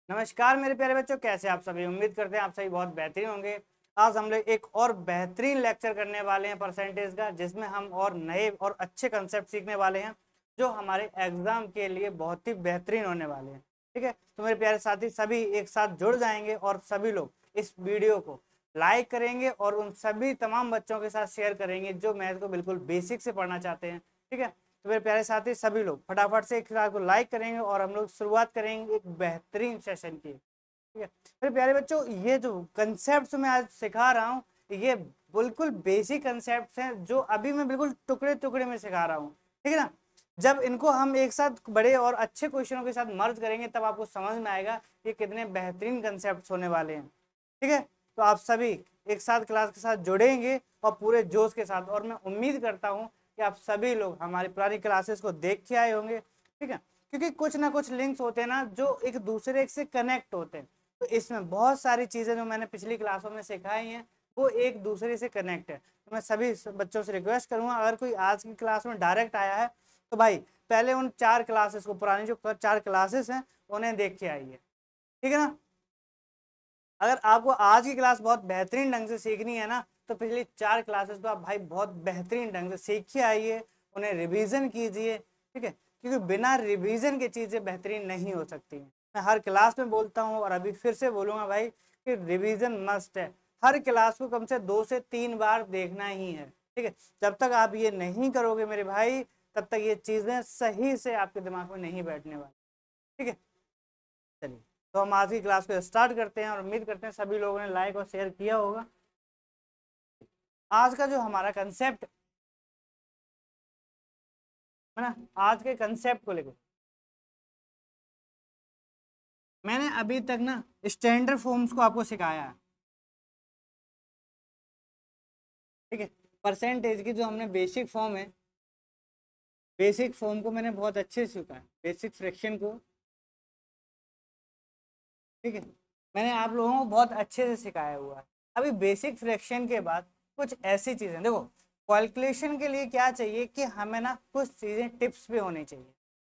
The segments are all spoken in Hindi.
नमस्कार मेरे प्यारे बच्चों, कैसे आप सभी। उम्मीद करते हैं आप सभी बहुत बेहतरीन होंगे। आज हम लोग एक और बेहतरीन लेक्चर करने वाले हैं परसेंटेज का, जिसमें हम और नए और अच्छे कंसेप्ट सीखने वाले हैं जो हमारे एग्जाम के लिए बहुत ही बेहतरीन होने वाले हैं। ठीक है, तो मेरे प्यारे साथी सभी एक साथ जुड़ जाएंगे और सभी लोग इस वीडियो को लाइक करेंगे और उन सभी तमाम बच्चों के साथ शेयर करेंगे जो मैथ को बिल्कुल बेसिक से पढ़ना चाहते हैं। ठीक है, तो मेरे प्यारे साथी सभी लोग फटाफट से एक क्लास को लाइक करेंगे और हम लोग शुरुआत करेंगे एक बेहतरीन सेशन की। ठीक है मेरे प्यारे बच्चों, ये जो कंसेप्ट मैं आज सिखा रहा हूँ ये बिल्कुल बेसिक कंसेप्ट हैं जो अभी मैं बिल्कुल टुकड़े टुकड़े में सिखा रहा हूँ। ठीक है ना, जब इनको हम एक साथ बड़े और अच्छे क्वेश्चनों के साथ मर्ज करेंगे तब आपको समझ में आएगा कि कितने बेहतरीन कंसेप्ट होने वाले हैं। ठीक है, तो आप सभी एक साथ क्लास के साथ जुड़ेंगे और पूरे जोश के साथ, और मैं उम्मीद करता हूँ कि आप सभी लोग हमारी पुरानी क्लासेस को देख के आए होंगे। ठीक है, क्योंकि कुछ ना कुछ लिंक्स होते हैं ना जो एक दूसरे से कनेक्ट होते हैं, तो इसमें बहुत सारी चीजें जो मैंने पिछली क्लासों में सिखाई हैं वो एक दूसरे से कनेक्ट है। तो मैं सभी बच्चों से रिक्वेस्ट करूंगा, अगर कोई आज की क्लास में डायरेक्ट आया है तो भाई पहले उन 4 क्लासेस को, पुरानी जो 4 क्लासेस हैं उन्हें देख के आइए। ठीक है ना, अगर आपको आज की क्लास बहुत बेहतरीन ढंग से सीखनी है ना तो पिछली 4 क्लासेस को आप भाई बहुत बेहतरीन ढंग से सीख के आइए, उन्हें रिवीजन कीजिए। ठीक है, क्योंकि बिना रिवीजन के चीजें बेहतरीन नहीं हो सकती हैं। मैं हर क्लास में बोलता हूँ और अभी फिर से बोलूंगा भाई कि रिवीजन मस्ट है। हर क्लास को कम से 2 से 3 बार देखना ही है। ठीक है, जब तक आप ये नहीं करोगे मेरे भाई तब तक ये चीजें सही से आपके दिमाग में नहीं बैठने वाली। ठीक है, चलिए तो हम आज की क्लास को स्टार्ट करते हैं और उम्मीद करते हैं सभी लोगों ने लाइक और शेयर किया होगा। आज का जो हमारा कंसेप्ट है ना, आज के कंसेप्ट को लेकर मैंने अभी तक ना स्टैंडर्ड फॉर्म्स को आपको सिखाया है। ठीक है, परसेंटेज की जो हमने बेसिक फॉर्म है, बेसिक फॉर्म को मैंने बहुत अच्छे से सीखा है, बेसिक फ्रैक्शन को। ठीक है, मैंने आप लोगों को बहुत अच्छे से सिखाया हुआ है। अभी बेसिक फ्रैक्शन के बाद कुछ ऐसी चीजें देखो, कैलकुलेशन के लिए क्या चाहिए कि हमें ना कुछ चीजें टिप्स पे होनी चाहिए।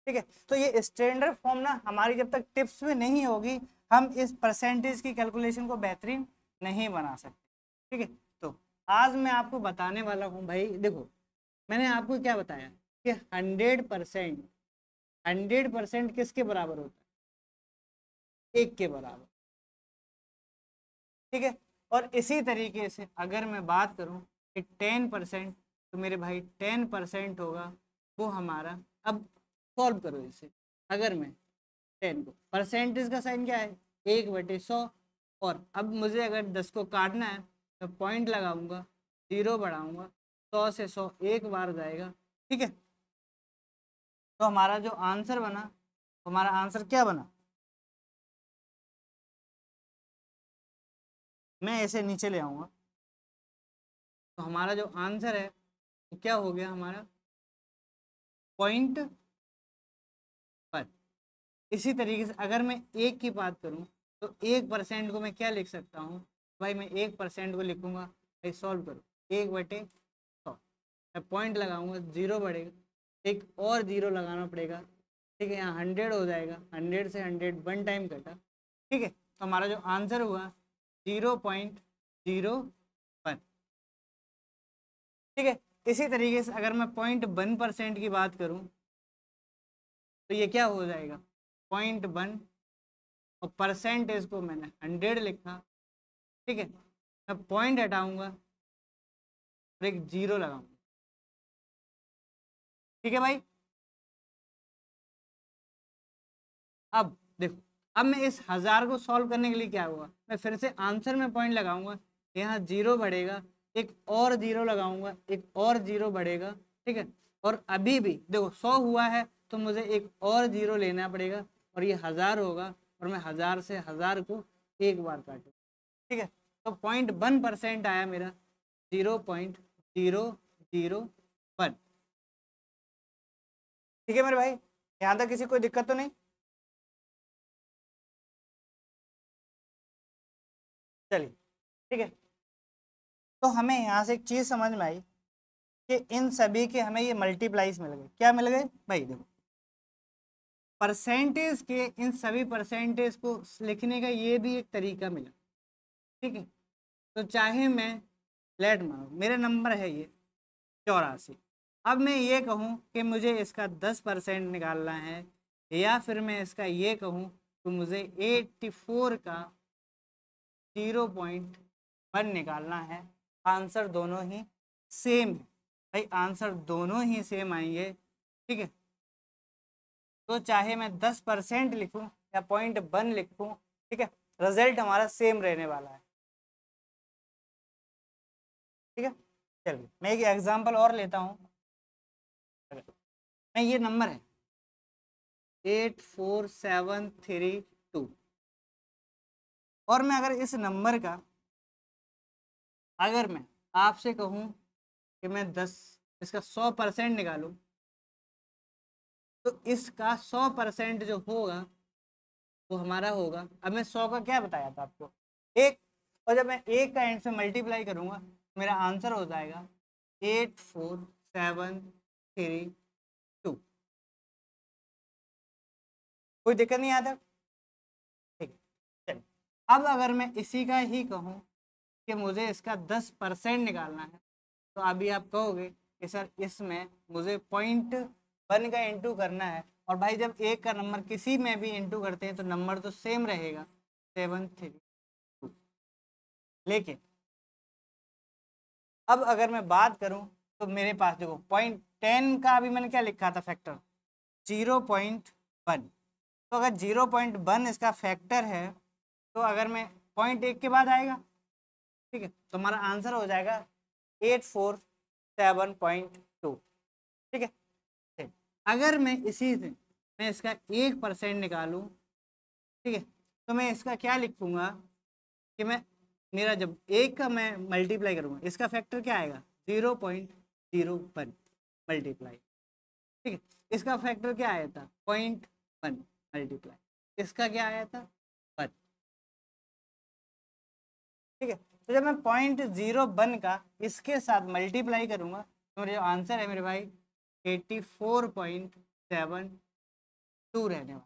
ठीक है, तो ये स्टैंडर्ड फॉर्म ना हमारी जब तक टिप्स में नहीं होगी हम इस परसेंटेज की कैलकुलेशन को बेहतरीन नहीं बना सकते। ठीक है, तो आज मैं आपको बताने वाला हूँ भाई, देखो मैंने आपको क्या बताया कि 100% किसके बराबर होता है, 1 के बराबर। ठीक है, और इसी तरीके से अगर मैं बात करूं कि 10%, तो मेरे भाई 10% होगा वो हमारा। अब सॉल्व करो इसे, अगर मैं 10 को, परसेंटेज का साइन क्या है 1/100, और अब मुझे अगर 10 को काटना है तो पॉइंट लगाऊंगा, 0 बढ़ाऊंगा, 100 से 100 एक बार जाएगा। ठीक है, तो हमारा जो आंसर बना, हमारा आंसर क्या बना, मैं इसे नीचे ले आऊंगा तो हमारा जो आंसर है वो क्या हो गया हमारा, पॉइंट पर। इसी तरीके से अगर मैं 1 की बात करूं तो 1% को मैं क्या लिख सकता हूं भाई, मैं 1% को लिखूंगा भाई, सॉल्व करो 1/100, मैं पॉइंट लगाऊंगा, 0 बढ़ेगा, एक और 0 लगाना पड़ेगा। ठीक है, यहाँ 100 हो जाएगा, 100 से 100 वन टाइम कटा। ठीक है, तो हमारा जो आंसर हुआ 0.01। ठीक है, इसी तरीके से अगर मैं 0.1% की बात करूं तो ये क्या हो जाएगा, 0.1, और परसेंटेज को मैंने 100 लिखा। ठीक है, मैं पॉइंट हटाऊंगा और एक 0 लगाऊंगा। ठीक है भाई, अब देखो, अब मैं इस 1000 को सॉल्व करने के लिए क्या हुआ, मैं फिर से आंसर में पॉइंट लगाऊंगा, यहाँ 0 बढ़ेगा, एक और 0 लगाऊंगा, एक और 0 बढ़ेगा। ठीक है, और अभी भी देखो 100 हुआ है तो मुझे एक और 0 लेना पड़ेगा और ये 1000 होगा, और मैं 1000 से 1000 को एक बार काटूँ। ठीक है, तो 0.1% आया मेरा, 0.001। ठीक है मेरे भाई, यहाँ तक किसी कोई दिक्कत तो नहीं। चलिए, ठीक है, तो हमें यहाँ से एक चीज समझ में आई कि इन सभी के हमें ये मल्टीप्लाइज मिल गए। क्या मिल गए भाई, देखो परसेंटेज के इन सभी परसेंटेज को लिखने का ये भी एक तरीका मिला, ठीक है। तो चाहे मैं लेट मानो मेरा नंबर है ये 84, अब मैं ये कहूँ कि मुझे इसका 10% निकालना है, या फिर मैं इसका ये कहूँ तो मुझे 84 का 0.1 निकालना है, आंसर दोनों ही सेम है भाई, आंसर दोनों ही सेम आएंगे, ठीक है। तो चाहे मैं 10% लिखूं या 0.1 लिखूं, ठीक है, रिजल्ट हमारा सेम रहने वाला है, ठीक है। चलिए मैं एक एग्जांपल और लेता हूं। मैं ये नंबर है 84732, और मैं अगर इस नंबर का अगर मैं आपसे कहूं कि मैं 10 इसका 100% निकालूं, तो इसका 100% जो होगा वो हमारा होगा, अब मैं 100 का क्या बताया था आपको, एक, और जब मैं एक का एंड से मल्टीप्लाई करूंगा मेरा आंसर हो जाएगा 84732। कोई दिक्कत नहीं आता, ठीक है। चलिए अब अगर मैं इसी का ही कहूँ कि मुझे इसका 10% निकालना है, तो अभी आप कहोगे कि सर इसमें मुझे 0.1 का इंटू करना है, और भाई जब एक का नंबर किसी में भी इंटू करते हैं तो नंबर तो सेम रहेगा 732। लेकिन अब अगर मैं बात करूं तो मेरे पास देखो 0.10 का अभी मैंने क्या लिखा था फैक्टर, 0.1। तो अगर 0.1 इसका फैक्टर है, तो अगर मैं 0.1 के बाद आएगा, ठीक है, तो हमारा आंसर हो जाएगा 847.2, ठीक है। ठीक। अगर मैं इसी से मैं इसका 1% निकालूं, ठीक है, तो मैं इसका क्या लिखूंगा कि मैं मेरा जब एक का मैं मल्टीप्लाई करूंगा इसका फैक्टर क्या आएगा 0.01 मल्टीप्लाई, ठीक है। इसका फैक्टर क्या आया था 0.1 मल्टीप्लाई, इसका क्या आया था 1, ठीक है। तो जब मैं 0.01 का इसके साथ मल्टीप्लाई करूंगा तो मेरा जो आंसर है मेरे भाई 84.72 रहने वाला,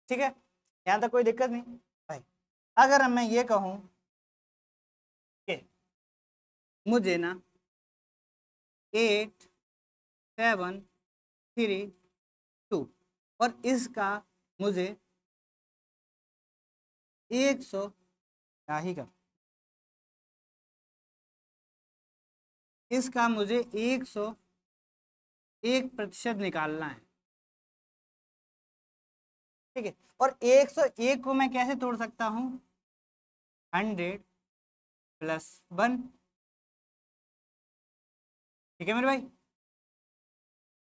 ठीक है। यहाँ तक कोई दिक्कत नहीं भाई। अगर मैं ये कहूँ कि मुझे ना 8732 और इसका मुझे 100 क्या ही कर, इसका मुझे 101% निकालना है, ठीक है। और 101 को मैं कैसे तोड़ सकता हूँ 100+1, ठीक है मेरे भाई।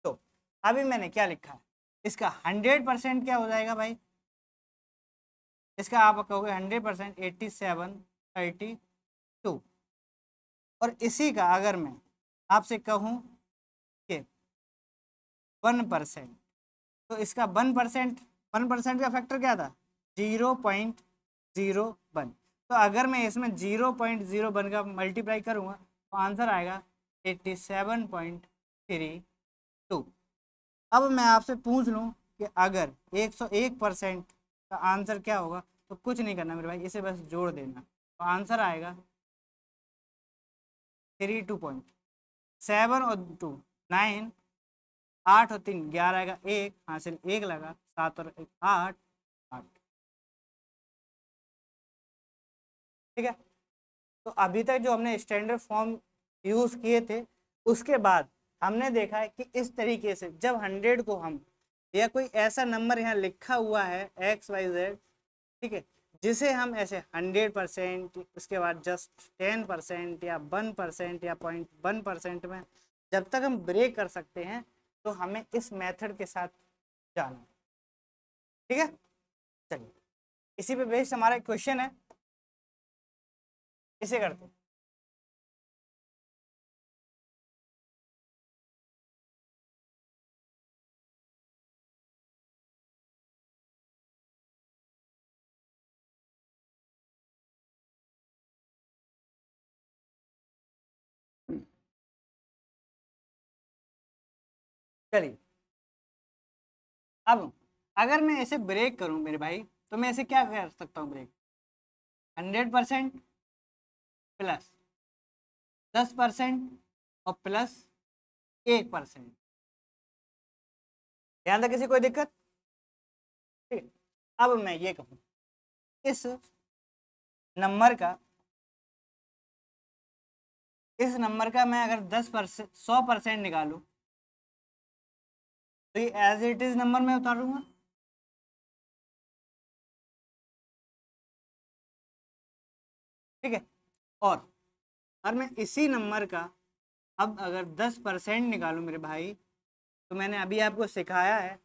तो अभी मैंने क्या लिखा है, इसका 100% क्या हो जाएगा भाई, इसका आप कहोगे 100% 8732, और इसी का अगर मैं आपसे कहूँ कि 1%, तो इसका 1% का फैक्टर क्या था 0.01। तो अगर मैं इसमें 0.01 का मल्टीप्लाई करूँगा तो आंसर आएगा 87.32। अब मैं आपसे पूछ लूँ कि अगर 101% का आंसर क्या होगा, तो कुछ नहीं करना मेरे भाई, इसे बस जोड़ देना, तो आंसर आएगा 32.7 और 2 9, 8 और 3 11 का 1 हासिल 1 लगा, 7 और 1 8 8, ठीक है। तो अभी तक जो हमने स्टैंडर्ड फॉर्म यूज किए थे, उसके बाद हमने देखा है कि इस तरीके से जब 100 को हम या कोई ऐसा नंबर यहाँ लिखा हुआ है XYZ, ठीक है, जिसे हम ऐसे 100%, उसके बाद जस्ट 10% या 1% या 0.1% में जब तक हम ब्रेक कर सकते हैं, तो हमें इस मेथड के साथ जाना है, ठीक है। चलिए इसी पे बेस्ड हमारा क्वेश्चन है, इसे करते हैं। चलिए अब अगर मैं ऐसे ब्रेक करूं मेरे भाई, तो मैं ऐसे क्या कर सकता हूं ब्रेक? 100% प्लस 10% और प्लस 1%। ध्यान तक किसी कोई दिक्कत? ठीक है, अब मैं ये कहूँ इस नंबर का मैं अगर 10% 100% निकालूं तो ये एज इट इज नंबर में उतारूंगा। ठीक है, और मैं इसी नंबर का अब अगर 10% निकालूं मेरे भाई, तो मैंने अभी आपको सिखाया है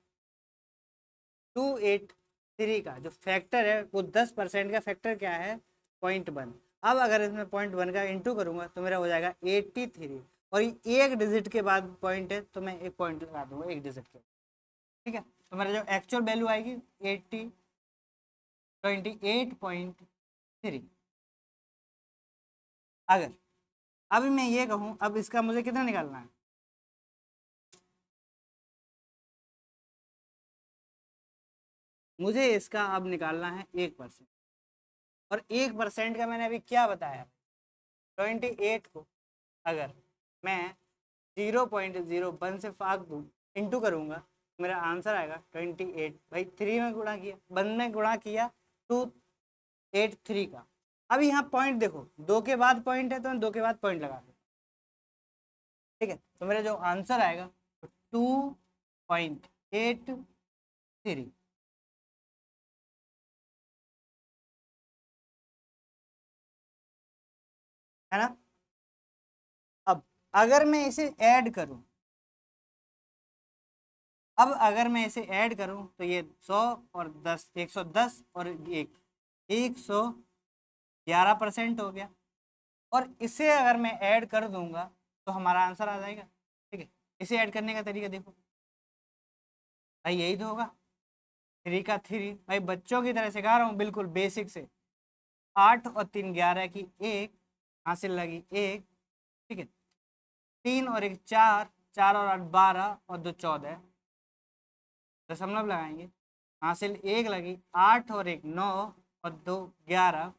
283 का जो फैक्टर है वो 10% का फैक्टर क्या है? 0.1। अब अगर इसमें 0.1 का इंटू करूंगा तो मेरा हो जाएगा 83, और ये एक डिजिट के बाद पॉइंट है तो मैं एक पॉइंट लगा दूंगा एक डिजिट के। ठीक है, तो मेरा जो एक्चुअल वैल्यू आएगी 28.3। अगर अभी मैं ये कहूँ, अब इसका मुझे कितना निकालना है? मुझे इसका अब निकालना है 1%, और 1% का मैंने अभी क्या बताया? 28 को अगर मैं 0.01 से फाक दूँ, इंटू करूँगा, मेरा आंसर आएगा 28। भाई 3 में गुणा किया, 1 में गुणा किया 283 का। अब यहाँ पॉइंट देखो, 2 के बाद पॉइंट है तो मैं 2 के बाद पॉइंट लगा दूँ। ठीक है, तो मेरा जो आंसर आएगा 2.83। है ना? अब अगर मैं इसे ऐड करूं, अब अगर मैं इसे ऐड करूं तो ये 100 और 10, 110 और 111% हो गया। और इसे अगर मैं ऐड कर दूंगा तो हमारा आंसर आ जाएगा। ठीक है, इसे ऐड करने का तरीका देखो भाई, यही तो होगा 3 का 3। भाई बच्चों की तरह सिखा रहा हूँ, बिल्कुल बेसिक से। 8 और 3 11 की 1 हासिल लगी 1। ठीक है, 3 और 1 4, 4 और 8 12 और 2 14, दशमलव लगाएंगे, हासिल 1 लगी। 8 और 1 9 और 2 11,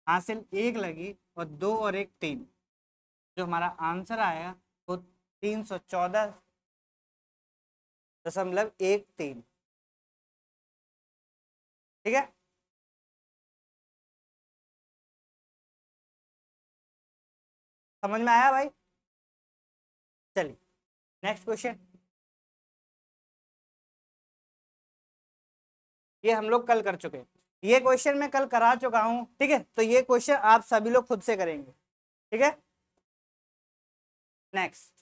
हासिल 1 लगी, और 2 और 1 3। जो हमारा आंसर आया वो 314.13। ठीक है, समझ में आया भाई? चलिए नेक्स्ट क्वेश्चन। ये हम लोग कल कर चुके हैं, ये क्वेश्चन मैं कल करा चुका हूं। ठीक है, तो ये क्वेश्चन आप सभी लोग खुद से करेंगे। ठीक है, नेक्स्ट।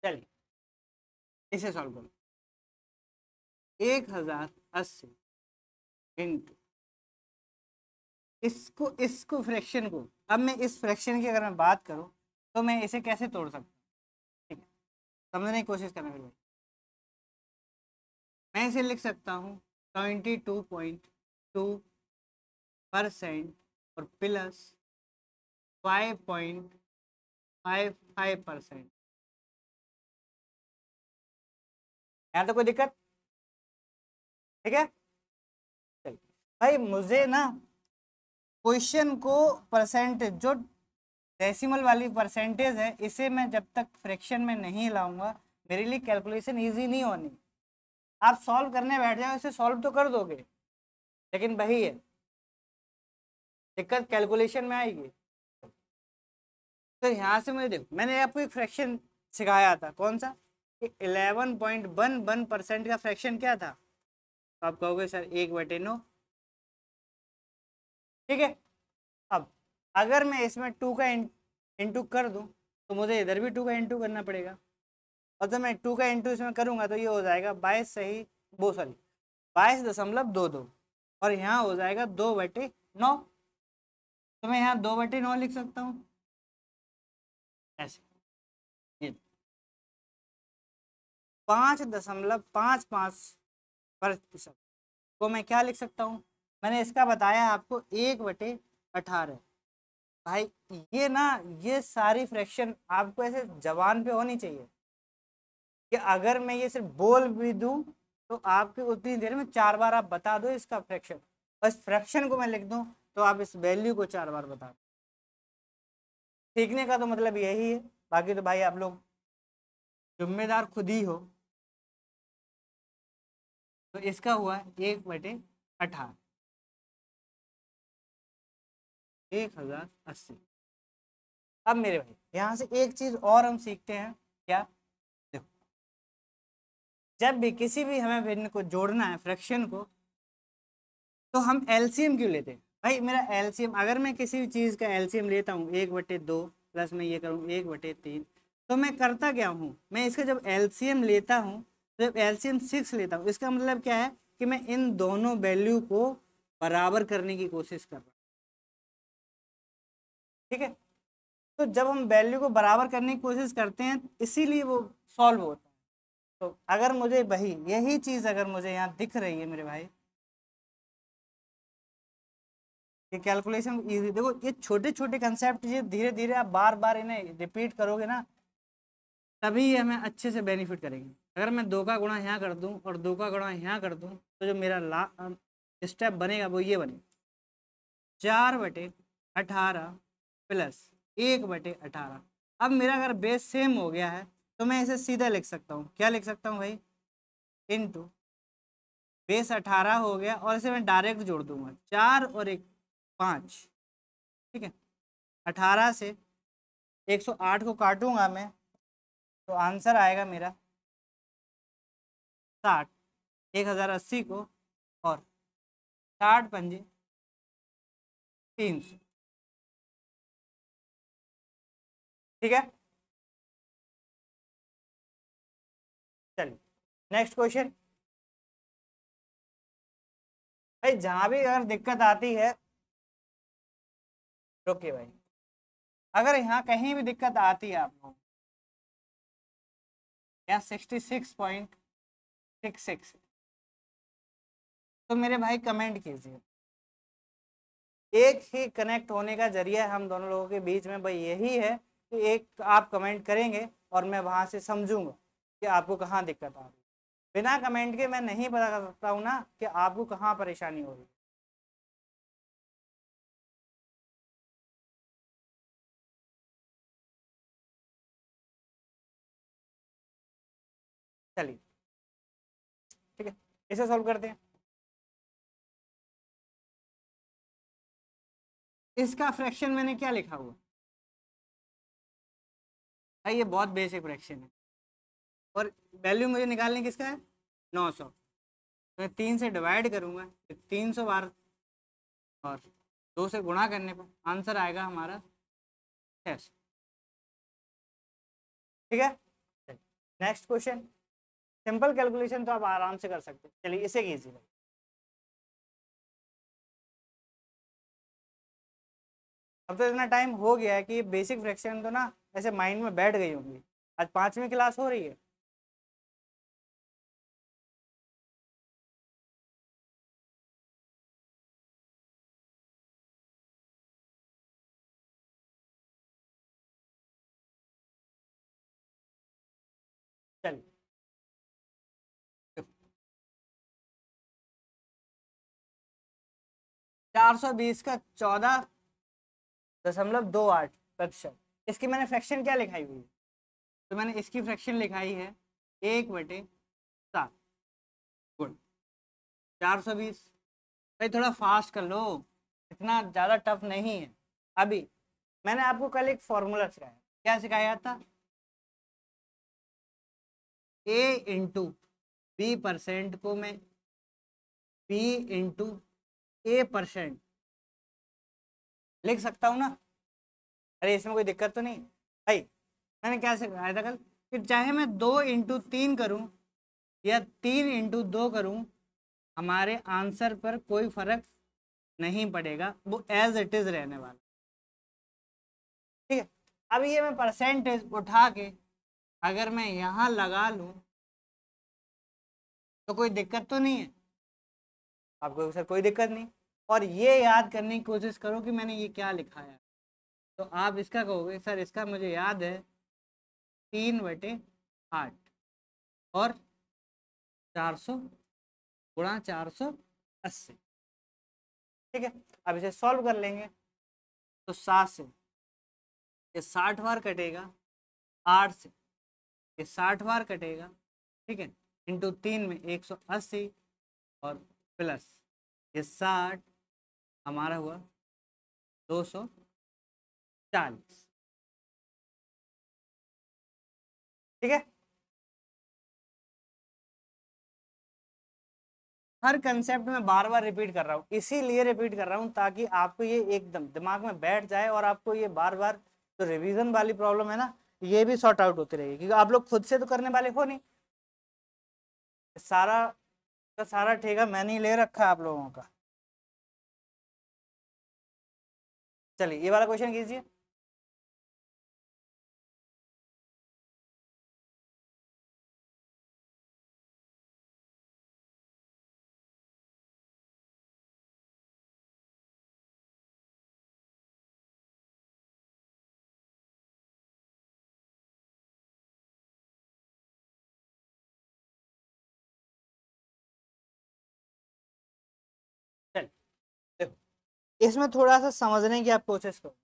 चलिए इसे सॉल्व करो। 1080 इंटू इसको फ्रैक्शन को, अब मैं इस फ्रैक्शन की अगर मैं बात करूं तो मैं इसे कैसे तोड़ सकता हूँ? ठीक है, समझने की कोशिश करना मेरे भाई। मैं इसे लिख सकता हूँ 22.2% और प्लस 5.55%। यहाँ तो कोई दिक्कत? ठीक है, चलिए भाई मुझे ना क्वेश्चन को परसेंटेज, जो डेसिमल वाली परसेंटेज है, इसे मैं जब तक फ्रैक्शन में नहीं लाऊंगा मेरे लिए कैलकुलेशन इजी नहीं होनी। आप सॉल्व करने बैठ जाओ, इसे सॉल्व तो कर दोगे, लेकिन वही है दिक्कत, कैलकुलेशन में आएगी। तो यहाँ से मुझे देखो, मैंने आपको एक फ्रैक्शन सिखाया था, कौन सा? 11.11% का फ्रैक्शन क्या था? तो आप कहोगे सर 1/9। ठीक है, अब अगर मैं इसमें 2 का इंटू कर दूं तो मुझे इधर भी 2 का इंटू करना पड़ेगा, और जब मैं 2 का इंटू इसमें करूंगा तो ये हो जाएगा 22 सही, वो सॉरी 22.22 और यहाँ हो जाएगा 2/9। तो मैं यहाँ 2/9 लिख सकता हूँ ऐसे। ये 5.55% को मैं क्या लिख सकता हूँ, मैंने इसका बताया आपको 1/18। भाई ये ना, ये सारी फ्रैक्शन आपको ऐसे जबान पे होनी चाहिए कि अगर मैं ये सिर्फ बोल भी दूं तो आपके उतनी देर में 4 बार आप बता दो इसका फ्रैक्शन, बस फ्रैक्शन को मैं लिख दूं तो आप इस वैल्यू को 4 बार बता दो। सीखने का तो मतलब यही है, बाकी तो भाई आप लोग जिम्मेदार खुद ही हो। तो इसका हुआ 1/18, 1080। अब मेरे भाई यहाँ से एक चीज और हम सीखते हैं, क्या, देखो जब भी किसी भी हमें भिन्न को जोड़ना है फ्रैक्शन को, तो हम एलसीएम क्यों लेते हैं भाई। मेरा एलसीएम, अगर मैं किसी भी चीज का एलसीएम लेता हूँ 1/2 प्लस में ये करूँ 1/3, तो मैं करता क्या हूँ, मैं इसका जब एलसीएम लेता हूँ, जब एलसीएम 6 लेता हूँ, इसका मतलब क्या है कि मैं इन दोनों वैल्यू को बराबर करने की कोशिश कर रहा हूँ। ठीक है, तो जब हम वैल्यू को बराबर करने की कोशिश करते हैं इसीलिए वो सॉल्व होता है। तो अगर मुझे वही यही चीज अगर मुझे यहाँ दिख रही है मेरे भाई, ये कैलकुलेशन इजी, देखो ये छोटे छोटे कंसेप्ट, ये धीरे धीरे आप बार बार इन्हें रिपीट करोगे ना, तभी ये हमें अच्छे से बेनिफिट करेंगे। अगर मैं 2 का गुणा यहाँ कर दूं और 2 का गुणा यहाँ कर दूं, तो जो मेरा स्टेप बनेगा वो ये बनेगा, 4/18 प्लस 1/18। अब मेरा अगर बेस सेम हो गया है तो मैं इसे सीधा लिख सकता हूँ, क्या लिख सकता हूँ भाई, इंटू बेस 18 हो गया और इसे मैं डायरेक्ट जोड़ दूंगा, 4 और 1 5। ठीक है, 18 से 108 को काटूंगा मैं, तो आंसर आएगा मेरा 60, 1080 को, और 60×5 300। ठीक है, चलिए नेक्स्ट क्वेश्चन। भाई जहां भी अगर दिक्कत आती है, रुकिए भाई, अगर यहाँ कहीं भी दिक्कत आती है आप लोगों को, यहाँ 66.66, तो मेरे भाई कमेंट कीजिए। एक ही कनेक्ट होने का जरिया हम दोनों लोगों के बीच में भाई यही है कि एक आप कमेंट करेंगे और मैं वहां से समझूंगा कि आपको कहाँ दिक्कत आ रही है। बिना कमेंट के मैं नहीं पता कर सकता हूँ ना कि आपको कहाँ परेशानी हो रही है। चलिए ठीक है, इसे सॉल्व करते हैं। इसका फ्रैक्शन मैंने क्या लिखा हुआ भाई, ये बहुत बेसिक फ्रैक्शन है और वैल्यू मुझे निकालने किसका है, 900। मैं 3 से डिवाइड करूंगा 300 बार और 2 से गुणा करने पर आंसर आएगा हमारा 600। ठीक है, नेक्स्ट क्वेश्चन। सिंपल कैलकुलेशन तो आप आराम से कर सकते हैं, चलिए इसे कीजिए। अब तो इतना टाइम हो गया है कि बेसिक फ्रैक्शन तो ना ऐसे माइंड में बैठ गई होंगी, आज 5वीं क्लास हो रही है। चलिए 420 का 14.28%, इसकी मैंने फ्रैक्शन क्या लिखाई हुई है, तो मैंने इसकी फ्रैक्शन लिखाई है 1/7 गुण 420। भाई थोड़ा फास्ट कर लो, इतना ज़्यादा टफ नहीं है। अभी मैंने आपको कल एक फॉर्मूला सिखाया, क्या सिखाया था, A×B% को मैं B×A% लिख सकता हूँ ना। अरे इसमें कोई दिक्कत तो नहीं भाई। मैंने क्या सिखाया था कल, कि चाहे मैं 2×3 करूँ या 3×2 करूँ, हमारे आंसर पर कोई फर्क नहीं पड़ेगा, वो एज इट इज रहने वाला। ठीक है, अब ये मैं परसेंटेज उठा के अगर मैं यहाँ लगा लूं तो कोई दिक्कत तो नहीं है आपको? सर कोई दिक्कत नहीं। और ये याद करने की कोशिश करो कि मैंने ये क्या लिखा है, तो आप इसका कहोगे सर इसका मुझे याद है 3/8 और 400 गुणा 480। ठीक है, अब इसे सॉल्व कर लेंगे तो 7 से ये 60 बार कटेगा, 8 से ये 60 बार कटेगा, ठीक है, इंटू 3 में 180 और प्लस ये 60 हमारा हुआ 240। ठीक है, हर कंसेप्ट में बार बार रिपीट कर रहा हूँ, इसीलिए रिपीट कर रहा हूँ ताकि आपको ये एकदम दिमाग में बैठ जाए और आपको ये बार बार जो रिवीजन वाली प्रॉब्लम है ना ये भी सॉर्ट आउट होती रहेगी, क्योंकि आप लोग खुद से तो करने वाले हो नहीं, सारा का सारा ठेका मैंने ही ले रखा है आप लोगों का। चलिए ये वाला क्वेश्चन कीजिए। चल देखो, इसमें थोड़ा सा समझने की आप कोशिश करो,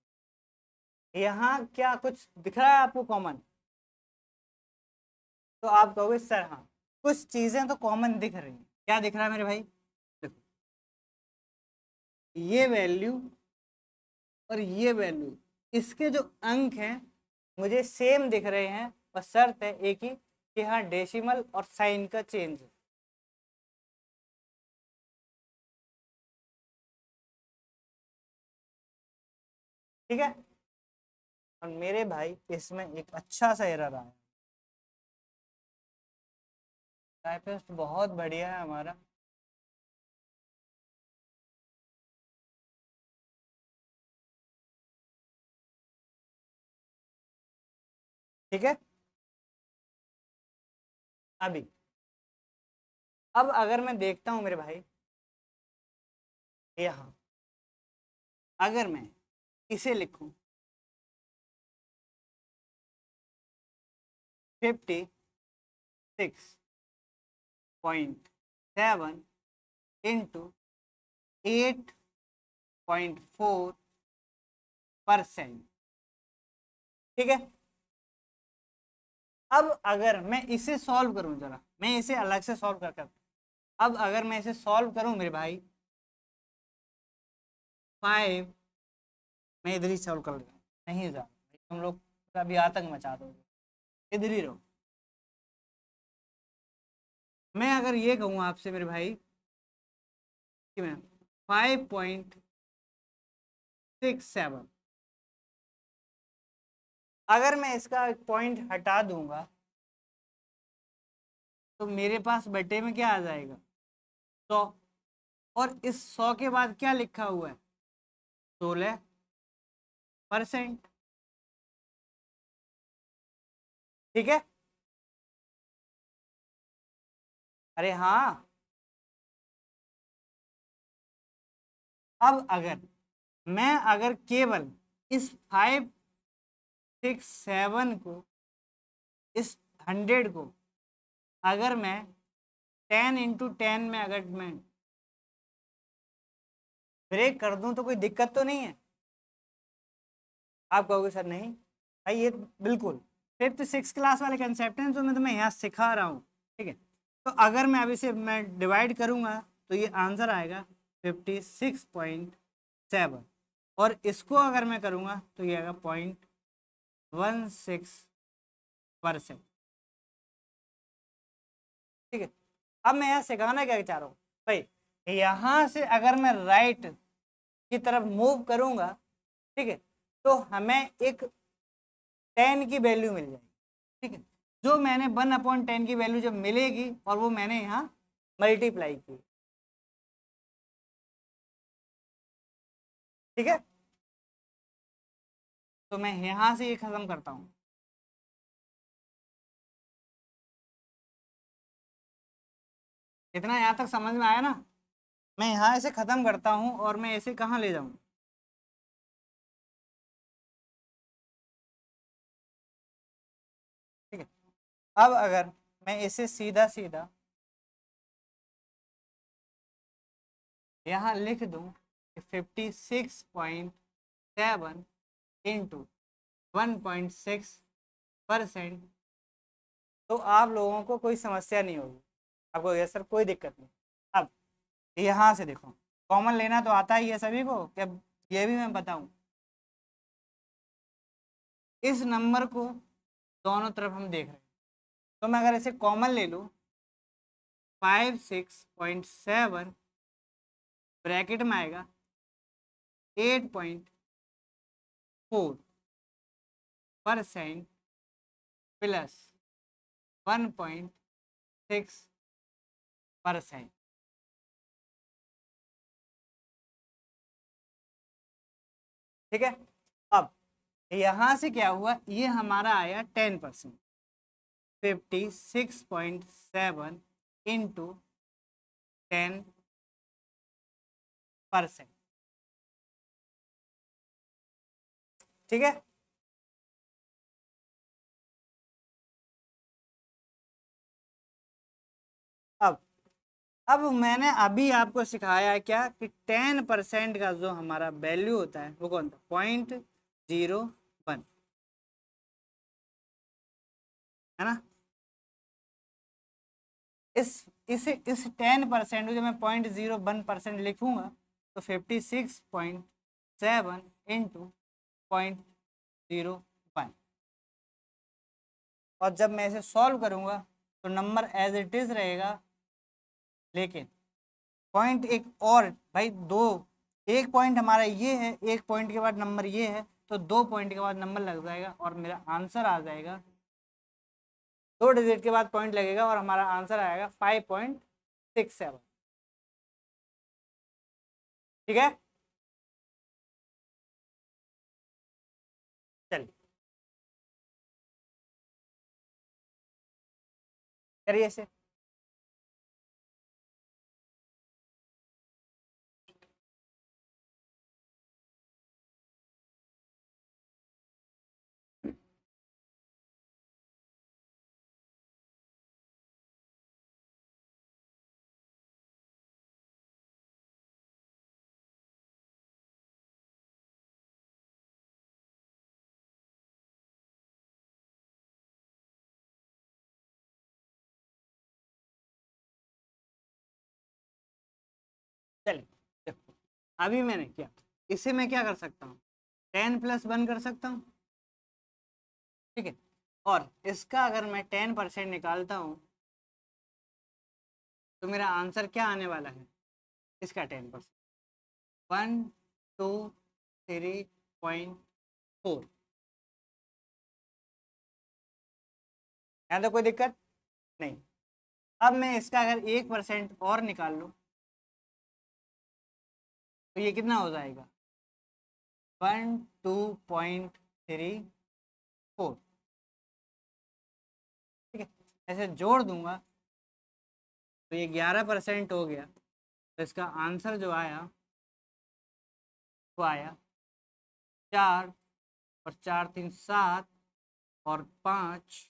यहाँ क्या कुछ दिख रहा है आपको कॉमन? तो आप कहोगे सर हाँ कुछ चीजें तो कॉमन दिख रही हैं। क्या दिख रहा है मेरे भाई? देखो, ये वैल्यू और ये वैल्यू, इसके जो अंक हैं मुझे सेम दिख रहे हैं, और शर्त है एक ही कि हाँ डेसिमल और साइन का चेंज है। ठीक है, और मेरे भाई इसमें एक अच्छा सा एरर आया, टाइपिस्ट बहुत बढ़िया है हमारा। ठीक है, अभी अब अगर मैं देखता हूं मेरे भाई यहाँ, अगर मैं इसे लिखूं 56.7 इंटू 8.4%। ठीक है, अब अगर मैं इसे सॉल्व करूं, जरा मैं इसे अलग से सॉल्व कर अब अगर मैं इसे सॉल्व करूं मेरे भाई 5, मैं इधर ही सॉल्व कर रहा हूँ, नहीं जा तुम लोग अभी आतंक मचा दोगे, इधर ही रहो। मैं अगर ये कहूँ आपसे मेरे भाई कि मैं 5.67, अगर मैं इसका एक पॉइंट हटा दूंगा तो मेरे पास बटे में क्या आ जाएगा 100, और इस 100 के बाद क्या लिखा हुआ है 16%। ठीक है, अरे हाँ, अब अगर मैं अगर केवल इस 567 को, इस 100 को अगर मैं 10 × 10 में अगर मैं ब्रेक कर दूं तो कोई दिक्कत तो नहीं है? आप कहोगे सर नहीं भाई ये बिल्कुल 5th 6th क्लास वाले कंसेप्ट हैं जो मैं तुम्हें यहाँ सिखा रहा हूँ। ठीक है, तो अगर मैं अभी से मैं डिवाइड करूंगा तो ये आंसर आएगा 56.7, और इसको अगर मैं करूंगा तो ये आएगा 0.16%। ठीक है, अब मैं यहाँ सिखाना क्या चाह रहा हूँ भाई, यहाँ से अगर मैं राइट की तरफ मूव करूंगा, ठीक है, तो हमें एक 10 की वैल्यू मिल जाएगी। ठीक है, जो मैंने 1/10 की वैल्यू जब मिलेगी और वो मैंने यहाँ मल्टीप्लाई की, ठीक है, तो मैं यहां से ये खत्म करता हूं। इतना यहाँ तक समझ में आया ना? मैं यहाँ इसे खत्म करता हूँ और मैं इसे कहाँ ले जाऊँ? ठीक है, अब अगर मैं इसे सीधा सीधा यहाँ लिख दूँ कि 56.7 इंटू 1.6%, तो आप लोगों को कोई समस्या नहीं होगी, आपको ये सर कोई दिक्कत नहीं। अब यहाँ से देखो, कॉमन लेना तो आता ही है सभी को, क्या ये भी मैं बताऊं? इस नंबर को दोनों तरफ हम देख रहे हैं, तो मैं अगर इसे कॉमन ले लूँ 56.7 ब्रैकेट में आएगा 8.4% प्लस 1.6%। ठीक है, अब यहाँ से क्या हुआ, ये हमारा आया 10%, 56.7 इंटू 10%। ठीक है, अब मैंने अभी आपको सिखाया क्या कि 10% का जो हमारा वैल्यू होता है वो कौन था? 0.01, है ना? इस 10% को जब मैं 0.01% लिखूंगा तो 56.7 इंटू 0.01, और जब मैं इसे सॉल्व करूंगा तो नंबर एज इट इज रहेगा, लेकिन पॉइंट एक और भाई, दो, एक पॉइंट हमारा ये है, एक पॉइंट के बाद नंबर ये है, तो 2 पॉइंट के बाद नंबर लग जाएगा और मेरा आंसर आ जाएगा, 2 डिजिट के बाद पॉइंट लगेगा और हमारा आंसर आएगा 5.67। ठीक है, चलिए करिए इसे। चलिए देखो, अभी मैंने किया, इसे मैं क्या कर सकता हूँ? 10+1 कर सकता हूँ। ठीक है, और इसका अगर मैं 10% निकालता हूँ तो मेरा आंसर क्या आने वाला है? इसका 10%, 123.4। यहाँ तो कोई दिक्कत नहीं। अब मैं इसका अगर 1% और निकाल लूँ तो ये कितना हो जाएगा? 12.34। ठीक है, ऐसे जोड़ दूंगा तो ये 11% हो गया, तो इसका आंसर जो आया वो आया 4, और 4 3 7, और 5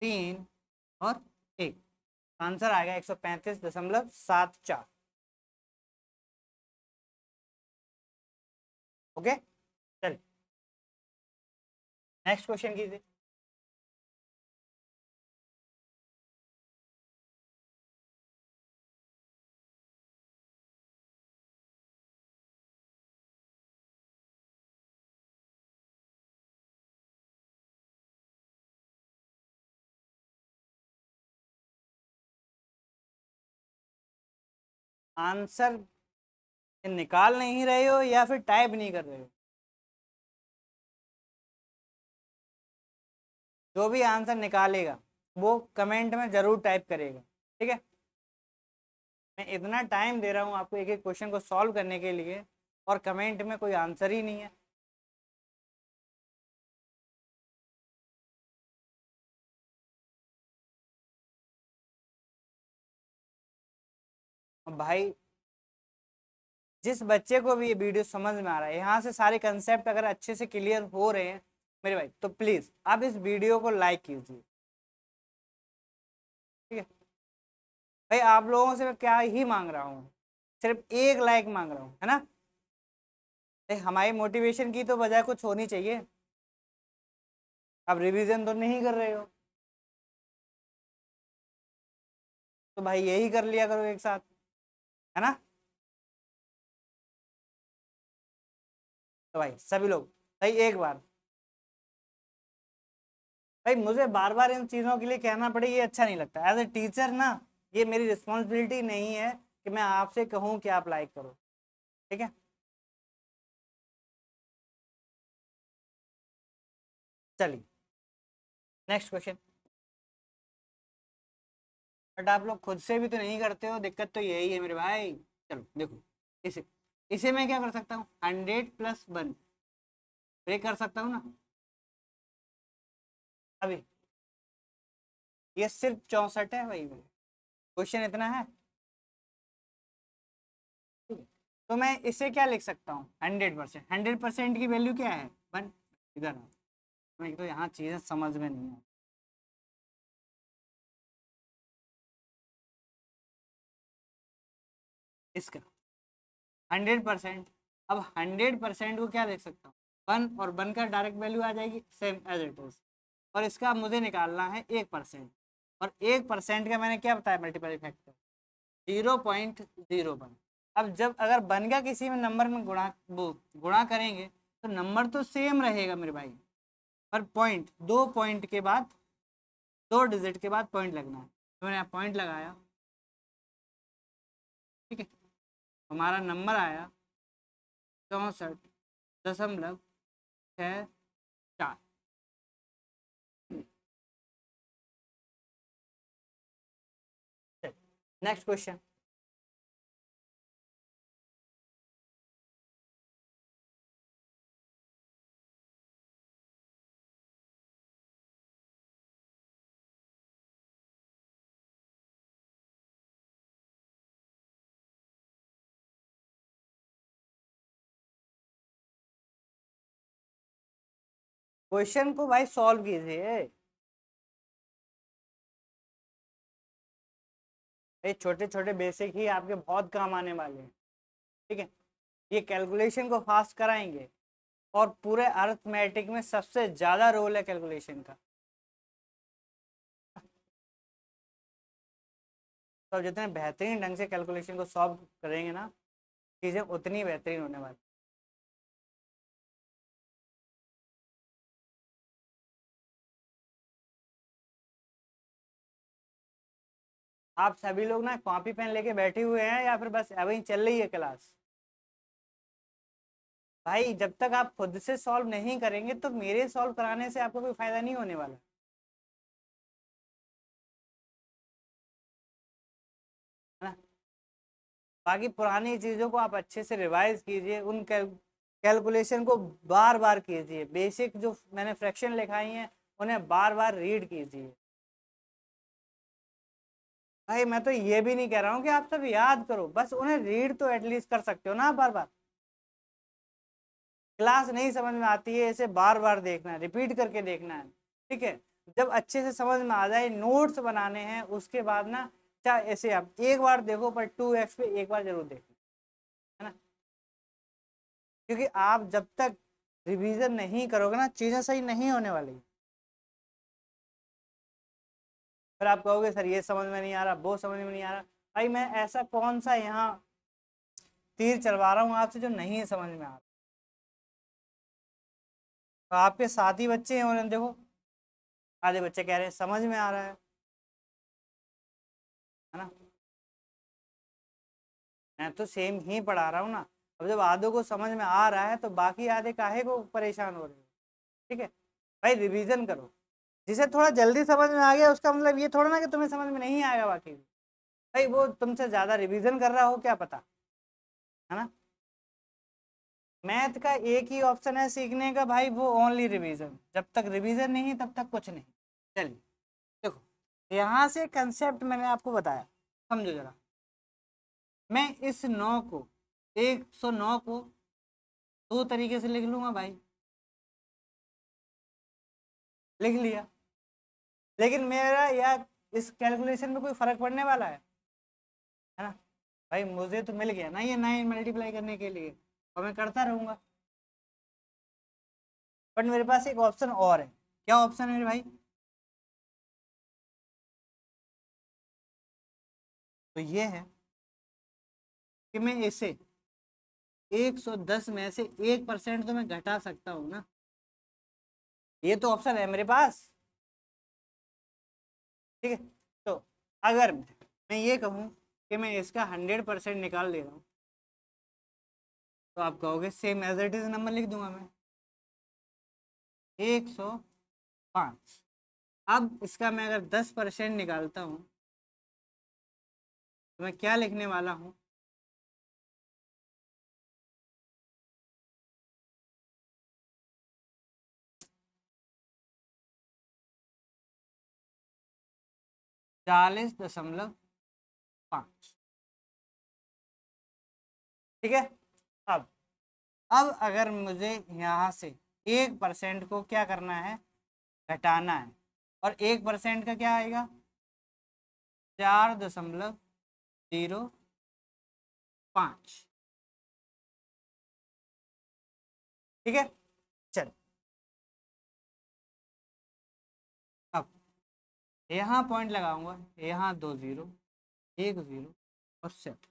3 और 1, आंसर आएगा 135.74। ओके, चलिए नेक्स्ट क्वेश्चन कीजिए। आंसर निकाल नहीं रहे हो या फिर टाइप नहीं कर रहे हो? जो भी आंसर निकालेगा वो कमेंट में जरूर टाइप करेगा। ठीक है, मैं इतना टाइम दे रहा हूँ आपको एक एक क्वेश्चन को सॉल्व करने के लिए, और कमेंट में कोई आंसर ही नहीं है। भाई जिस बच्चे को भी ये वीडियो समझ में आ रहा है, यहाँ से सारे कंसेप्ट अगर अच्छे से क्लियर हो रहे हैं मेरे भाई, तो प्लीज आप इस वीडियो को लाइक कीजिए, ठीक है। भाई आप लोगों से मैं क्या ही मांग रहा हूँ, सिर्फ एक लाइक मांग रहा हूँ, है ना। हमारी मोटिवेशन की तो वजह कुछ होनी चाहिए। आप रिवीजन तो नहीं कर रहे हो, तो भाई यही कर लिया करो एक साथ, है ना। तो भाई सभी लोग भाई एक बार, भाई मुझे बार बार इन चीज़ों के लिए कहना पड़े ये अच्छा नहीं लगता। एज ए टीचर ना, ये मेरी रिस्पॉन्सिबिलिटी नहीं है कि मैं आपसे कहूँ कि आप लाइक करो, ठीक है। चलिए नेक्स्ट क्वेश्चन। बट आप लोग खुद से भी तो नहीं करते हो, दिक्कत तो यही है मेरे भाई। चलो देखो, इसे इसे मैं क्या कर सकता हूँ, 100+1 ब्रेक कर सकता हूँ ना। अभी ये सिर्फ 64 है भाई, क्वेश्चन इतना है। तो मैं इसे क्या लिख सकता हूँ, 100%। 100% की वैल्यू क्या है, 1। इधर आओ, मैं तो यहाँ चीज़ें समझ में नहीं है। इसका 100%, अब 100% को क्या लिख सकता हूँ, 1, और 1 का डायरेक्ट वैल्यू आ जाएगी सेम एज इट इज। और इसका मुझे निकालना है 1%, और 1% का मैंने क्या बताया मल्टीपल फैक्टर, 0.01। अब जब अगर बन का किसी में नंबर में गुणा करेंगे तो नंबर तो सेम रहेगा मेरे भाई, पर पॉइंट, 2 पॉइंट के बाद, 2 डिजिट के बाद पॉइंट लगना है। तो मैंने यहाँ पॉइंट लगाया, ठीक है। हमारा नंबर आया 64.64। Next question. क्वेश्चन को भाई सॉल्व कीजिए, ये छोटे छोटे बेसिक ही आपके बहुत काम आने वाले हैं, ठीक है। ये कैलकुलेशन को फास्ट कराएंगे, और पूरे अर्थमेटिक में सबसे ज्यादा रोल है कैलकुलेशन का। तो जितने बेहतरीन ढंग से कैलकुलेशन को सॉल्व करेंगे ना, चीजें उतनी बेहतरीन होने वाली। आप सभी लोग ना कॉपी पेन लेके बैठे हुए हैं या फिर बस अभी चल रही है क्लास। भाई जब तक आप खुद से सॉल्व नहीं करेंगे तो मेरे सॉल्व कराने से आपको कोई फायदा नहीं होने वाला, है ना। बाकी पुरानी चीजों को आप अच्छे से रिवाइज कीजिए, उन कैलकुलेशन को बार बार कीजिए, बेसिक जो मैंने फ्रैक्शन लिखाई हैं उन्हें बार बार रीड कीजिए। भाई मैं तो ये भी नहीं कह रहा हूँ कि आप सब याद करो, बस उन्हें रीड तो एटलीस्ट कर सकते हो ना बार बार। क्लास नहीं समझ में आती है, इसे बार बार देखना है, रिपीट करके देखना है, ठीक है। जब अच्छे से समझ में आ जाए, नोट्स बनाने हैं, उसके बाद ना चाहे ऐसे आप एक बार देखो पर 2x पे एक बार जरूर देखना, है ना। क्योंकि आप जब तक रिवीजन नहीं करोगे ना, चीजें सही नहीं होने वाली। फिर आप कहोगे सर ये समझ में नहीं आ रहा, वो समझ में नहीं आ रहा। भाई मैं ऐसा कौन सा यहाँ तीर चलवा रहा हूँ आपसे जो नहीं समझ में आ रहा। तो आपके साथी बच्चे हैं, उन्हें देखो, आधे बच्चे कह रहे हैं समझ में आ रहा है ना। मैं तो सेम ही पढ़ा रहा हूँ ना। अब जब आधों को समझ में आ रहा है तो बाकी आधे काहे को परेशान हो रहे हो, ठीक है। भाई रिवीजन करो, जिसे थोड़ा जल्दी समझ में आ गया उसका मतलब ये थोड़ा ना कि तुम्हें समझ में नहीं आएगा बाकी। भाई वो तुमसे ज्यादा रिवीजन कर रहा हो क्या पता, है ना। मैथ का एक ही ऑप्शन है सीखने का भाई, वो ओनली रिवीजन। जब तक रिवीजन नहीं तब तक कुछ नहीं। चलिए देखो, यहाँ से कंसेप्ट मैंने आपको बताया, समझो जरा। मैं इस 9 को, 109 को दो तरीके से लिख लूंगा भाई, लिख लिया। लेकिन मेरा यार इस कैलकुलेशन में कोई फर्क पड़ने वाला है ना भाई? मुझे तो मिल गया ना ये 9 मल्टीप्लाई करने के लिए, और मैं करता रहूंगा। बट मेरे पास एक ऑप्शन और है। क्या ऑप्शन है मेरे भाई? तो ये है कि मैं इसे 110 में से 1% तो मैं घटा सकता हूँ ना। ये तो ऑप्शन है मेरे पास, ठीक है। तो अगर मैं ये कहूँ कि मैं इसका 100% निकाल दे रहा हूँ, तो आप कहोगे same as it is number लिख दूंगा मैं, 105। अब इसका मैं अगर 10% निकालता हूँ, तो मैं क्या लिखने वाला हूँ? चालीस दशमलव पाँच। ठीक है। अब अब अगर मुझे यहाँ से 1% को क्या करना है? घटाना है। और 1% का क्या आएगा? 4.05। ठीक है। चल, अब यहाँ पॉइंट लगाऊंगा, यहाँ 2 0, 1 0 और 7।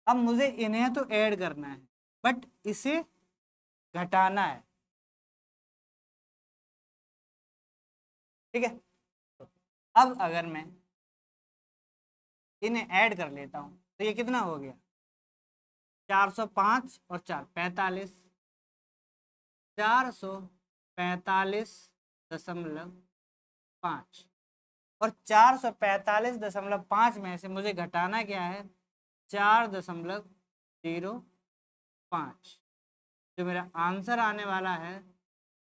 अब मुझे इन्हें तो ऐड करना है, बट इसे घटाना है। ठीक है। तो अब अगर मैं इन्हें ऐड कर लेता हूँ, तो ये कितना हो गया? 405 और 4 45। 445.5। और 445.5 में से मुझे घटाना क्या है? 4.05। जो मेरा आंसर आने वाला है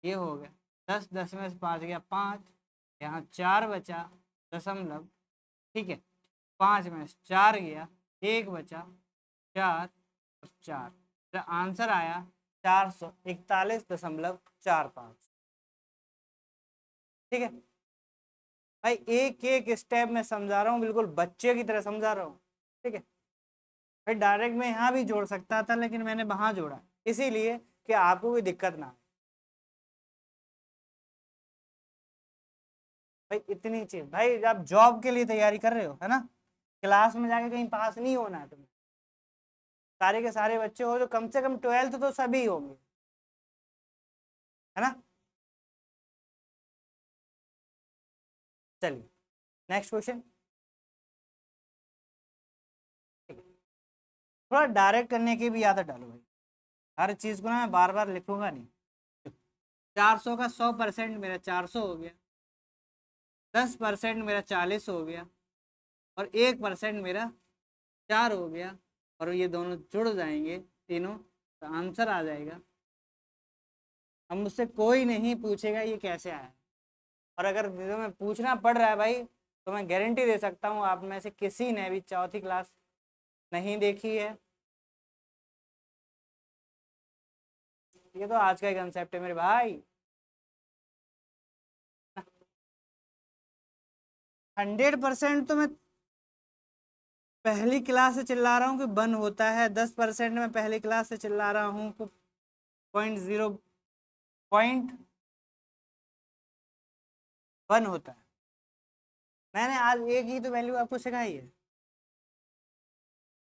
ये हो गया 10, 10 में से 5 गया 5, यहाँ 4 बचा दशमलव। ठीक है, 5 में से 4 गया, 1 बचा, 4 और 4। मेरा आंसर आया 441.45। ठीक है भाई, एक एक स्टेप में समझा रहा हूँ, बिल्कुल बच्चे की तरह समझा रहा हूँ। ठीक है भाई, डायरेक्ट मैं यहाँ भी जोड़ सकता था, लेकिन मैंने वहां जोड़ा, इसीलिए कि आपको कोई दिक्कत ना आए। भाई इतनी चीज, भाई आप जॉब के लिए तैयारी कर रहे हो है ना, क्लास में जाके कहीं पास नहीं होना है तुम्हें। सारे के सारे बच्चे हो, तो कम से कम 12th तो सभी होंगे, है ना। चलिए नेक्स्ट क्वेश्चन। थोड़ा डायरेक्ट करने की भी आदत डालो भाई, हर चीज को ना मैं बार बार लिखूंगा नहीं। 400 का 100% मेरा 400 हो गया, 10% मेरा 40 हो गया, और 1% मेरा 4 हो गया, और ये दोनों जुड़ जाएंगे तीनों, तो आंसर आ जाएगा। अब मुझसे कोई नहीं पूछेगा ये कैसे आया, और अगर तुम्हें पूछना पड़ रहा है भाई, तो मैं गारंटी दे सकता हूँ आप में से किसी ने भी चौथी क्लास नहीं देखी है। ये तो आज का ही कंसेप्ट है मेरे भाई। 100% तो मैं पहली क्लास से चिल्ला रहा हूँ कि बन होता है, 10% में पहली क्लास से चिल्ला रहा हूँ कि 0.1 होता है। मैंने आज एक ही तो वैल्यू आपको सिखाई है,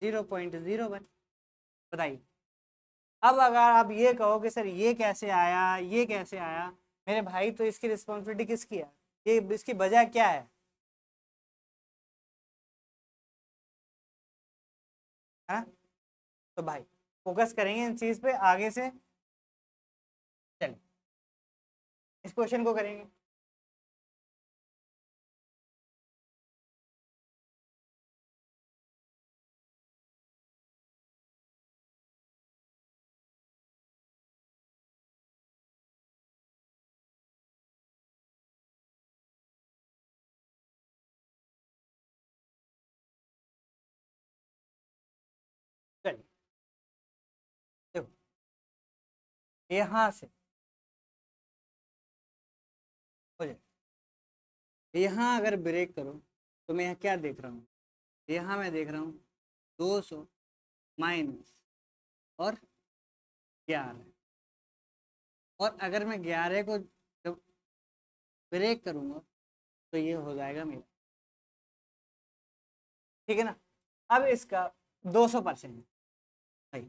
0.01। बताइए। अब अगर आप ये कहो कि सर ये कैसे आया, ये कैसे आया, मेरे भाई तो इसकी रिस्पॉन्सिबिलिटी किसकी है? ये इसकी वजह क्या है ना? तो भाई फोकस करेंगे इन चीज पे आगे से। चलिए इस क्वेश्चन को करेंगे। यहाँ से हो जाए, यहाँ अगर ब्रेक करो तो मैं यहाँ क्या देख रहा हूँ, यहाँ मैं देख रहा हूँ 200 माइनस और 11, और अगर मैं 11 को जब ब्रेक करूँगा तो ये हो जाएगा मेरा, ठीक है ना। अब इसका 200% भाई,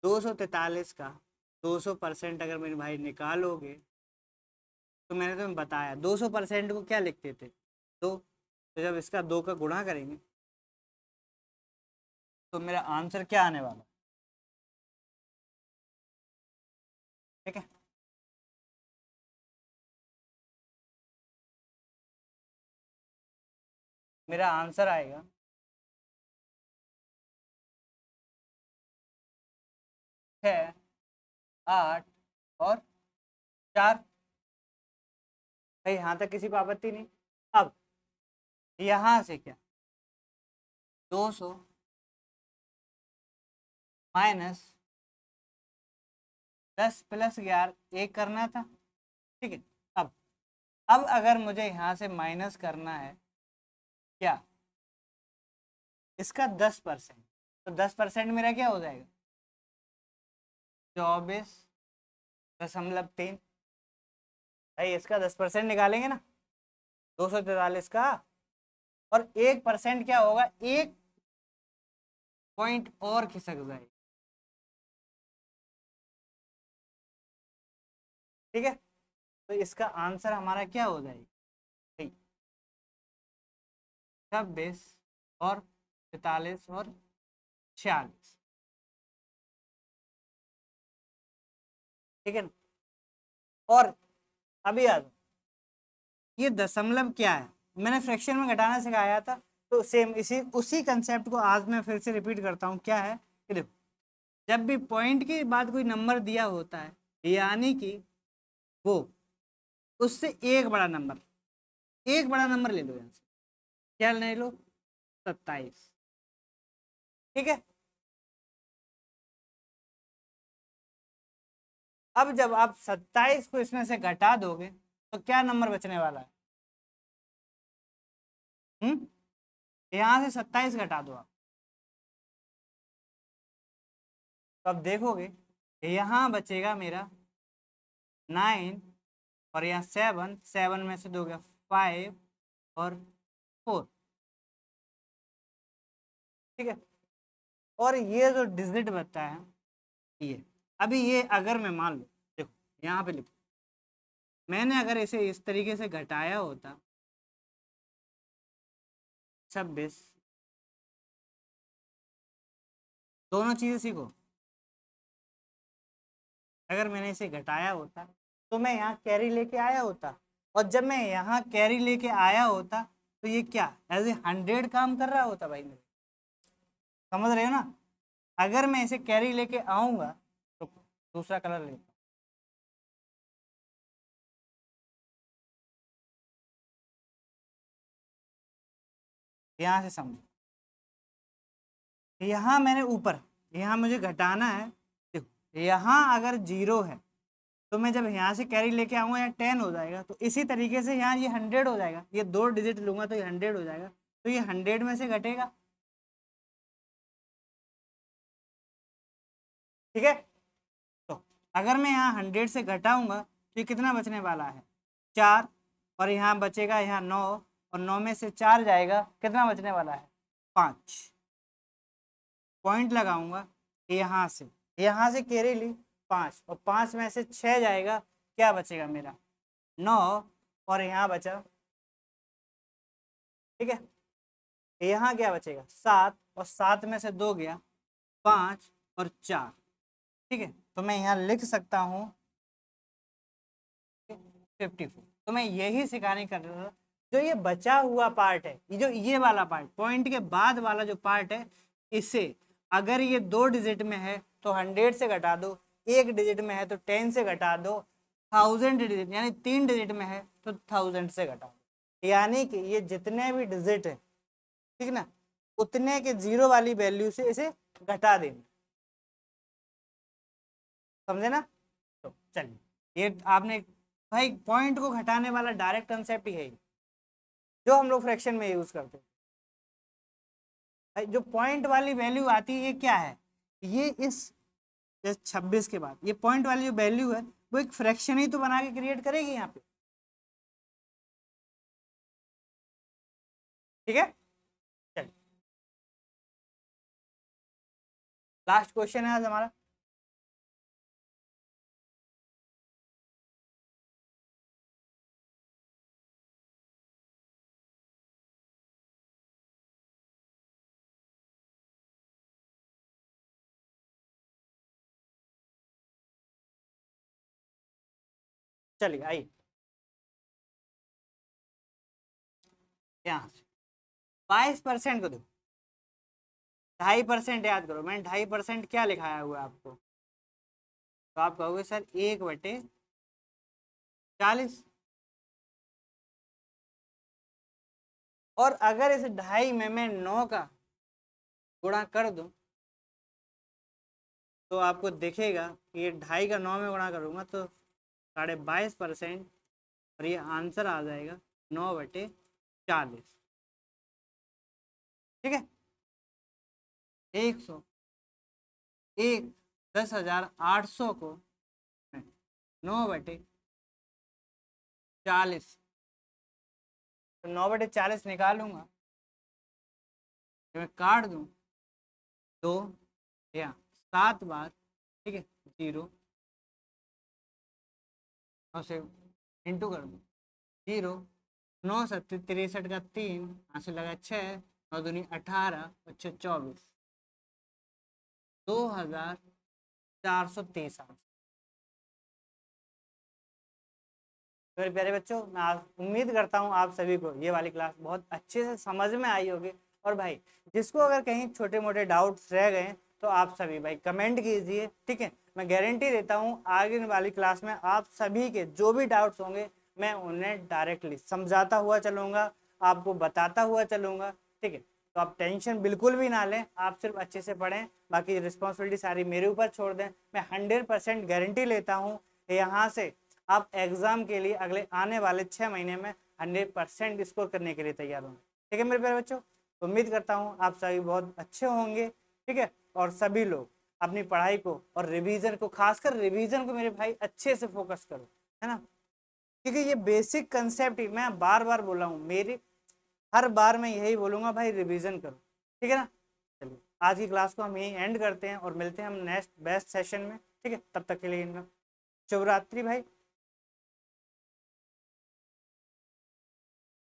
243 का 200% अगर मेरे भाई निकालोगे तो मैंने तुम्हें बताया 200% को क्या लिखते थे, दो, तो जब इसका 2 का गुणा करेंगे तो मेरा आंसर क्या आने वाला, ठीक है। मेरा आंसर आएगा 6, 8 और 4 भाई, यहाँ तक किसी को आपत्ति नहीं। अब यहाँ से क्या, 200 माइनस 10 प्लस 11 एक करना था, ठीक है। अब अगर मुझे यहाँ से माइनस करना है क्या, इसका 10%, तो 10% मेरा क्या हो जाएगा, 24.3। भाई इसका 10% निकालेंगे ना, 243 का, और 1% क्या होगा, 1 पॉइंट और खिसक जाएगा, ठीक है। तो इसका आंसर हमारा क्या हो जाएगा, 26 और 43 और 46, ठीक है ना। और अभी आ जाओ, ये दशमलव क्या है, मैंने फ्रैक्शन में घटाना सिखाया था, तो सेम इसी उसी कंसेप्ट को आज मैं फिर से रिपीट करता हूँ। क्या है कि देखो, जब भी पॉइंट के बाद कोई नंबर दिया होता है, यानी कि वो उससे एक बड़ा नंबर, एक बड़ा नंबर ले लो यहाँ से, क्या ले लो, 27, ठीक है। अब जब आप 27 को इसमें से घटा दोगे तो क्या नंबर बचने वाला है, यहाँ से 27 घटा दो आप, तो अब देखोगे यहाँ बचेगा मेरा 9, और यहाँ 7, 7 में से दो गया 5 और 4, ठीक है। और ये जो डिजिट बचता है ये, अभी ये अगर मैं मान लो, देखो यहाँ पे लिखो, मैंने अगर इसे इस तरीके से घटाया होता 26, दोनों चीजें सीखो, अगर मैंने इसे घटाया होता तो मैं यहाँ कैरी लेके आया होता, और जब मैं यहाँ कैरी लेके आया होता तो ये क्या एज ए 100 काम कर रहा होता भाई मेरे, समझ रहे हो ना। अगर मैं इसे कैरी लेके आऊंगा तो दूसरा कलर लेता, यहाँ से समझो, यहाँ मैंने ऊपर, यहाँ मुझे घटाना है, देखो यहाँ अगर 0 है तो मैं जब यहाँ से कैरी लेके आऊंगा यहाँ 10 हो जाएगा, तो इसी तरीके से यहाँ ये 100 हो जाएगा, ये 2 डिजिट लूंगा तो ये 100 हो जाएगा, तो ये 100 में से घटेगा, ठीक है। तो अगर मैं यहाँ 100 से घटाऊंगा तो ये कितना बचने वाला है, 4, और यहाँ बचेगा यहाँ 9, और 9 में से 4 जाएगा, कितना बचने वाला है, 5। पॉइंट लगाऊंगा यहाँ से कैरी ली 5, और 5 में से 6 जाएगा, क्या बचेगा मेरा 9, और यहाँ बचा, ठीक है। यहाँ क्या बचेगा 7, और 7 में से 2 गया 5 और 4, ठीक है। तो मैं यहाँ लिख सकता हूँ 54। तो मैं यही सिखाने कर रहा था, जो ये बचा हुआ पार्ट है, ये जो ये वाला पार्ट पॉइंट के बाद वाला जो पार्ट है, इसे अगर ये 2 डिजिट में है तो 100 से घटा दो, 1 डिजिट में है तो 10 से घटा दो, 1000 डिजिट यानी 3 डिजिट में है तो 1000 से घटा दो, यानी कि ये जितने भी डिजिट है, ठीक ना, उतने के 0 वाली वैल्यू से इसे घटा देना, समझे ना। चलिए, ये आपने भाई पॉइंट को घटाने वाला डायरेक्ट कंसेप्ट ही है ये, जो हम लोग फ्रैक्शन में यूज करते हैं। भाई जो पॉइंट वाली वैल्यू आती है ये क्या है, ये इस 26 के बाद ये पॉइंट वाली जो वैल्यू है वो एक फ्रैक्शन ही तो बना के क्रिएट करेगी यहाँ पे, ठीक है। चलिए लास्ट क्वेश्चन है आज हमारा। चलिए आइए यहाँ से 22% को दो, 2.5% याद करो, मैंने 2.5% क्या लिखाया हुआ है आपको, तो आप कहोगे सर 1/40, और अगर इस 2.5 में मैं 9 का गुणा कर दूं तो आपको दिखेगा कि ये 2.5 का 9 में गुणा करूंगा तो 22.5%, और ये आंसर आ जाएगा 9/40, ठीक है। 10,800 को 9/40, तो 9/40 निकालूंगा, जब मैं काट दूं तो या 7 बार, ठीक है, 0 और से इंटू कर दूं 0, 9×7=63 का 3, यहाँ से लगा 6, 9×2=18, 24, 2,423 आंसर। मेरे प्यारे बच्चों, मैं आज उम्मीद करता हूँ आप सभी को ये वाली क्लास बहुत अच्छे से समझ में आई होगी। और भाई जिसको अगर कहीं छोटे मोटे डाउट्स रह गए तो आप सभी भाई कमेंट कीजिए, ठीक है। मैं गारंटी देता हूँ आगे वाली क्लास में आप सभी के जो भी डाउट्स होंगे मैं उन्हें डायरेक्टली समझाता हुआ चलूँगा, आपको बताता हुआ चलूँगा, ठीक है। तो आप टेंशन बिल्कुल भी ना लें, आप सिर्फ अच्छे से पढ़ें, बाकी रिस्पॉन्सिबिलिटी सारी मेरे ऊपर छोड़ दें। मैं 100% गारंटी लेता हूँ यहाँ से आप एग्जाम के लिए अगले आने वाले 6 महीने में 100% स्कोर करने के लिए तैयार होंगे, ठीक है मेरे प्यारे बच्चों। उम्मीद करता हूँ आप सभी बहुत अच्छे होंगे, ठीक है। और सभी लोग अपनी पढ़ाई को और रिवीजन को, खासकर रिवीजन को मेरे भाई अच्छे से फोकस करो, है ना, क्योंकि ये बेसिक कंसेप्ट ही मैं बार बार बोला हूँ, मेरी हर बार मैं यही बोलूंगा भाई रिवीजन करो, ठीक है ना। चलिए आज की क्लास को हम यहीं एंड करते हैं और मिलते हैं हम नेक्स्ट बेस्ट सेशन में, ठीक है। तब तक के लिए शुभ रात्रि भाई।